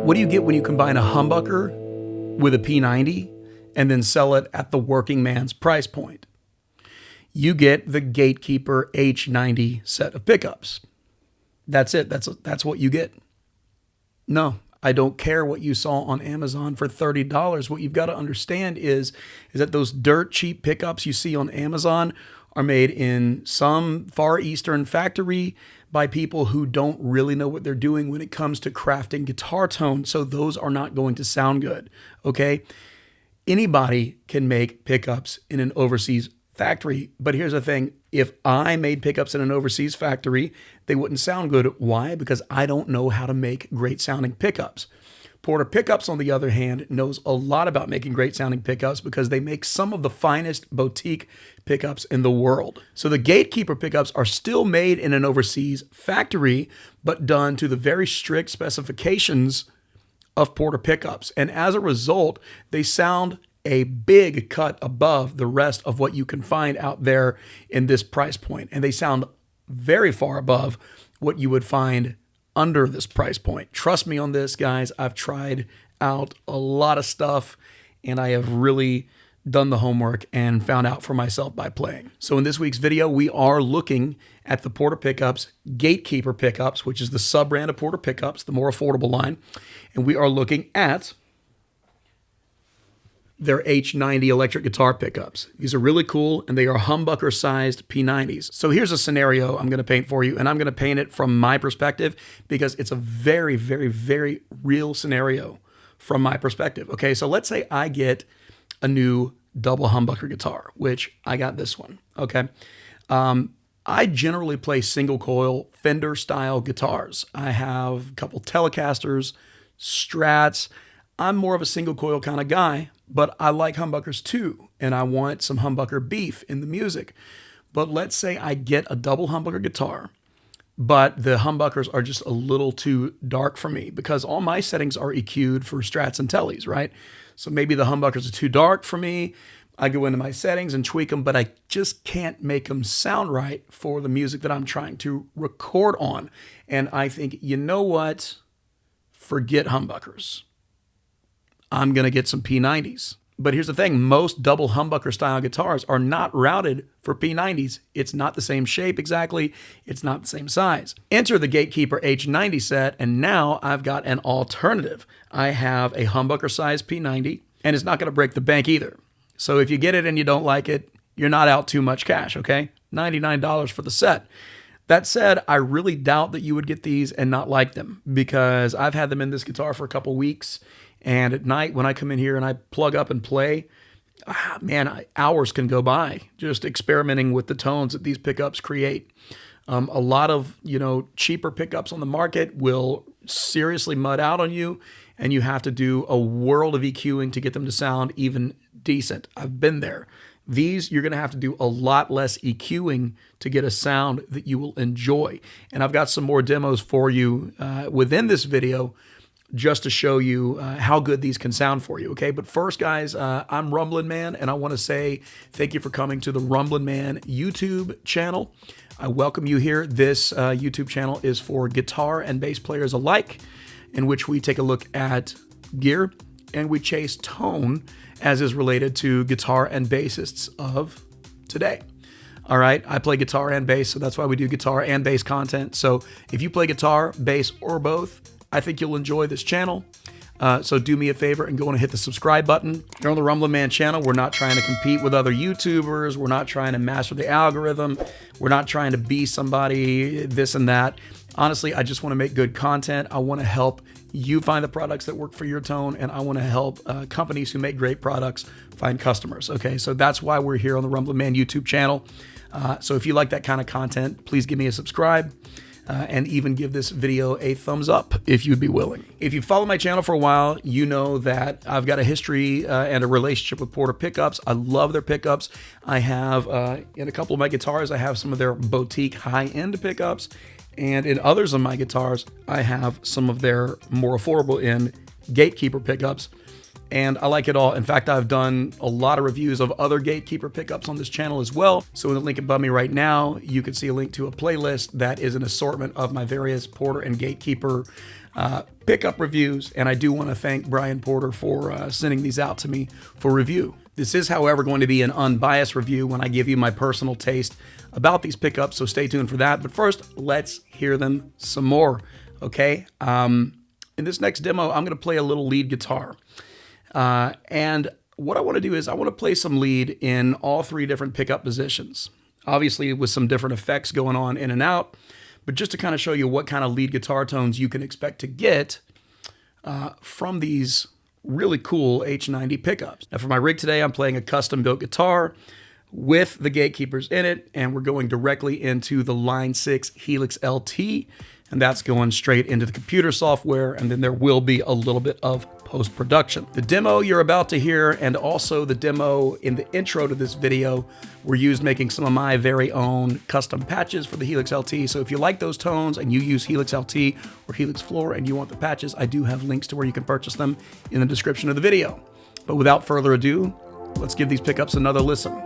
What do you get when you combine a humbucker with a P90 and then sell it at the working man's price point? You get the Gatekeeper H90 set of pickups. That's it. That's what you get. No, I don't care what you saw on Amazon for $30. What you've got to understand is that those dirt cheap pickups you see on Amazon are made in some Far Eastern factory by people who don't really know what they're doing when it comes to crafting guitar tone. So those are not going to sound good, okay? Anybody can make pickups in an overseas factory, but here's the thing. If I made pickups in an overseas factory, they wouldn't sound good. Why? Because I don't know how to make great sounding pickups. Porter Pickups, on the other hand, knows a lot about making great sounding pickups because they make some of the finest boutique pickups in the world. So the Gatekeeper pickups are still made in an overseas factory, but done to the very strict specifications of Porter Pickups. And as a result, they sound a big cut above the rest of what you can find out there in this price point. And they sound very far above what you would find under this price point. Trust me on this, guys. I've tried out a lot of stuff and I have really done the homework and found out for myself by playing. So in this week's video, we are looking at the Porter Pickups Gatekeeper pickups, which is the sub-brand of Porter Pickups, the more affordable line. And we are looking at their H90 electric guitar pickups. These are really cool, and they are humbucker-sized P90s. So here's a scenario I'm going to paint for you, and I'm going to paint it from my perspective because it's a very, very, very real scenario from my perspective. Okay, so let's say I get a new double humbucker guitar, which I got this one, okay? I generally play single coil Fender style guitars. I have a couple Telecasters, Strats. I'm more of a single coil kind of guy, but I like humbuckers too, and I want some humbucker beef in the music. But let's say I get a double humbucker guitar, but the humbuckers are just a little too dark for me because all my settings are EQ'd for Strats and Teles, right? So maybe the humbuckers are too dark for me. I go into my settings and tweak them, but I just can't make them sound right for the music that I'm trying to record on. And I think, you know what? Forget humbuckers. I'm going to get some P90s. But here's the thing. Most double humbucker style guitars are not routed for P90s. It's not the same shape exactly. It's not the same size. Enter the Gatekeeper H90 set, and now I've got an alternative. I have a humbucker-sized P90, and it's not going to break the bank either. So if you get it and you don't like it, you're not out too much cash, okay? $99 for the set. That said, I really doubt that you would get these and not like them because I've had them in this guitar for a couple weeks. And at night when I come in here and I plug up and play, man, hours can go by just experimenting with the tones that these pickups create. A lot of, cheaper pickups on the market will seriously mud out on you, and you have to do a world of EQing to get them to sound even decent. I've been there. These, you're going to have to do a lot less EQing to get a sound that you will enjoy. And I've got some more demos for you within this video just to show you how good these can sound for you, okay? But first, guys, I'm Rumblin' Man, and I want to say thank you for coming to the Rumblin' Man YouTube channel. I welcome you here. This YouTube channel is for guitar and bass players alike, in which we take a look at gear and we chase tone as is related to guitar and bassists of today. All right, I play guitar and bass, so that's why we do guitar and bass content. So if you play guitar, bass, or both, I think you'll enjoy this channel. So do me a favor and go and hit the subscribe button. You're on the Rumblin' Man channel. We're not trying to compete with other YouTubers. We're not trying to master the algorithm. We're not trying to be somebody, this and that. Honestly, I just want to make good content. I want to help you find the products that work for your tone, and I want to help companies who make great products find customers. Okay, so that's why we're here on the Rumblin' Man YouTube channel. So if you like that kind of content, please give me a subscribe. And even give this video a thumbs up if you'd be willing. If you follow my channel for a while, you know that I've got a history and a relationship with Porter Pickups. I love their pickups. I have, in a couple of my guitars, I have some of their boutique high-end pickups. And in others of my guitars, I have some of their more affordable end Gatekeeper pickups. and I like it all. In fact, I've done a lot of reviews of other Gatekeeper pickups on this channel as well. So in the link above me right now, you can see a link to a playlist that is an assortment of my various Porter and Gatekeeper pickup reviews. And I do want to thank Brian Porter for sending these out to me for review. This is, however, going to be an unbiased review when I give you my personal taste about these pickups, so stay tuned for that. But first, let's hear them some more, okay? In this next demo, I'm going to play a little lead guitar. And what I want to do is I want to play some lead in all three different pickup positions, obviously with some different effects going on in and out, but just to kind of show you what kind of lead guitar tones you can expect to get from these really cool H90 pickups. Now for my rig today, I'm playing a custom built guitar with the Gatekeepers in it, and we're going directly into the Line 6 Helix LT, and that's going straight into the computer software, and then there will be a little bit of post-production. The demo you're about to hear, and also the demo in the intro to this video, were used making some of my very own custom patches for the Helix LT. So if you like those tones and you use Helix LT or Helix Floor and you want the patches, I do have links to where you can purchase them in the description of the video. But without further ado, let's give these pickups another listen.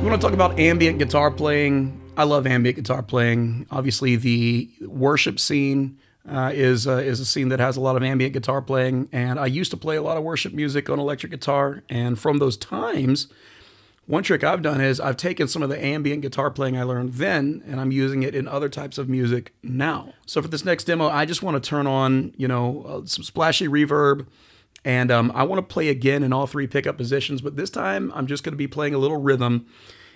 We want to talk about ambient guitar playing. I love ambient guitar playing. Obviously, the worship scene is a scene that has a lot of ambient guitar playing, and I used to play a lot of worship music on electric guitar. And from those times, one trick I've done is I've taken some of the ambient guitar playing I learned then, and I'm using it in other types of music now. So for this next demo, I just want to turn on, some splashy reverb. And I want to play again in all three pickup positions, but this time I'm just going to be playing a little rhythm.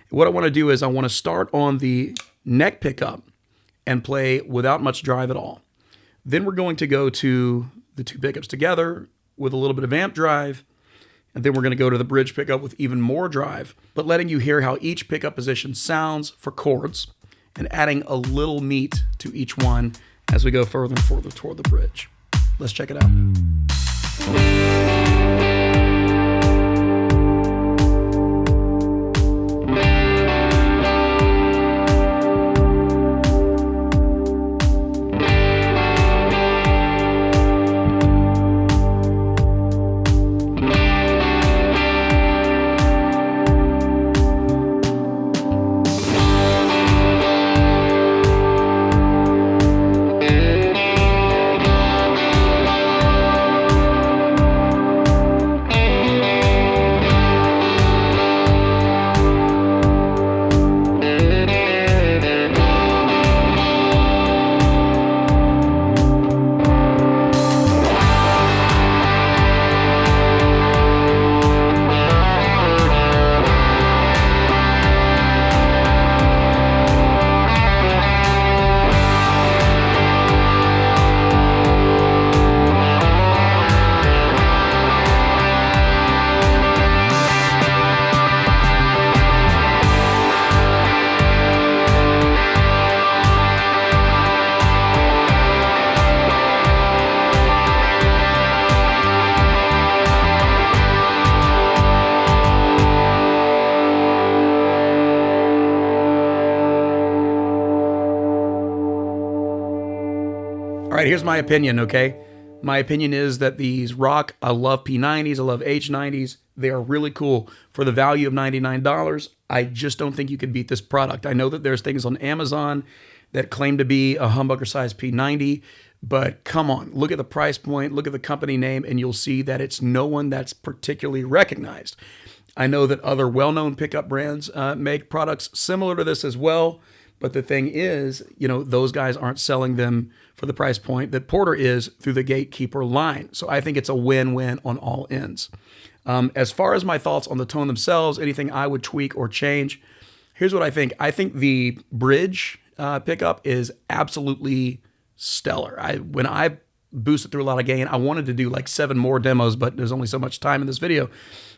What I want to do is I want to start on the neck pickup and play without much drive at all. Then we're going to go to the two pickups together with a little bit of amp drive, and then we're going to go to the bridge pickup with even more drive, but letting you hear how each pickup position sounds for chords and adding a little meat to each one as we go further and further toward the bridge. Let's check it out. right, here's my opinion, okay? My opinion is that these rock. I love P90s, I love H90s. They are really cool. For the value of $99, I just don't think you can beat this product. I know that there's things on Amazon that claim to be a humbucker-sized P90, but come on, look at the price point, look at the company name, and you'll see that it's no one that's particularly recognized. I know that other well-known pickup brands make products similar to this as well, but the thing is, you know, those guys aren't selling them for the price point that Porter is through the Gatekeeper line. So I think it's a win-win on all ends. As far as my thoughts on the tone themselves, anything I would tweak or change, here's what I think. I think the bridge pickup is absolutely stellar. When I boosted through a lot of gain, I wanted to do like 7 more demos, but there's only so much time in this video.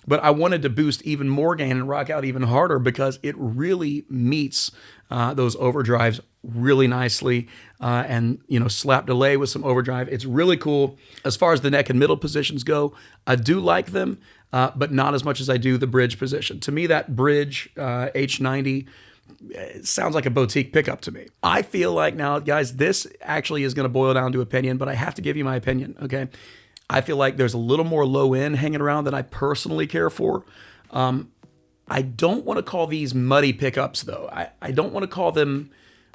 But I wanted to boost even more gain and rock out even harder because it really meets those overdrives really nicely, and you know, slap delay with some overdrive. It's really cool. As far as the neck and middle positions go, I do like them, but not as much as I do the bridge position. To me, that bridge H90 sounds like a boutique pickup to me. I feel like now, guys, this actually is going to boil down to opinion, but I have to give you my opinion, okay? I feel like there's a little more low end hanging around than I personally care for. I don't want to call these muddy pickups, though. I don't want to call them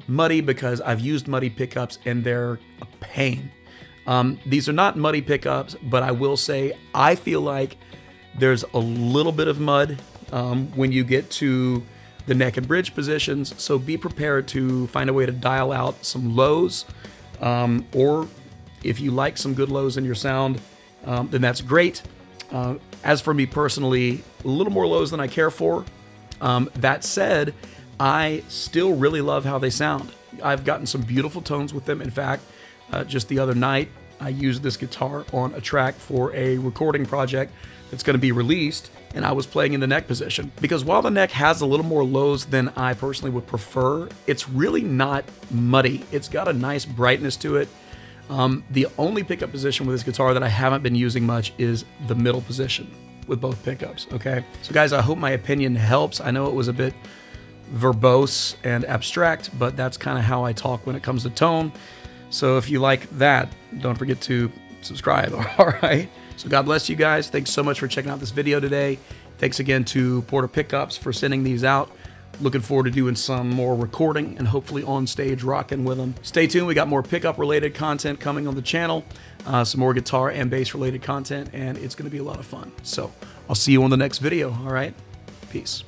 muddy because I've used muddy pickups and they're a pain. These are not muddy pickups, but I will say I feel like there's a little bit of mud when you get to the neck and bridge positions. So be prepared to find a way to dial out some lows, or if you like some good lows in your sound, then that's great. As for me personally, a little more lows than I care for. That said, I still really love how they sound. I've gotten some beautiful tones with them. In fact, just the other night, I used this guitar on a track for a recording project that's going to be released, and I was playing in the neck position. Because while the neck has a little more lows than I personally would prefer, it's really not muddy. It's got a nice brightness to it. The only pickup position with this guitar that I haven't been using much is the middle position with both pickups, okay? So guys, I hope my opinion helps. I know it was a bit verbose and abstract, but that's kind of how I talk when it comes to tone. So if you like that, don't forget to subscribe, all right? So God bless you guys. Thanks so much for checking out this video today. Thanks again to Porter Pickups for sending these out. Looking forward to doing some more recording and hopefully on stage rocking with them. Stay tuned. We got more pickup related content coming on the channel, some more guitar and bass related content, and it's going to be a lot of fun. So I'll see you on the next video. All right. Peace.